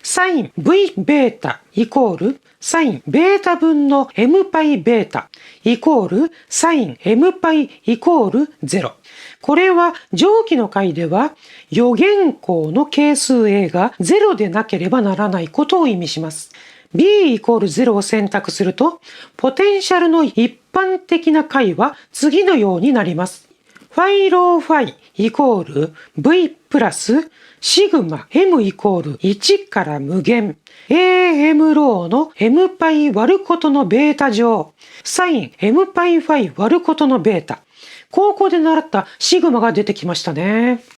サイン V ベータイコールサインベータ分の M パイベータイコールサイン M パイイコール0。これは上記の回では余弦項の係数 A が0でなければならないことを意味します。B イコール0を選択すると、ポテンシャルの一般的な解は次のようになります。ファイローファイイコール V プラスシグマ M イコール1から無限 AM ローの M パイ割ることのベータ乗サイン M パイファイ割ることのベータ。高校で習ったシグマが出てきましたね。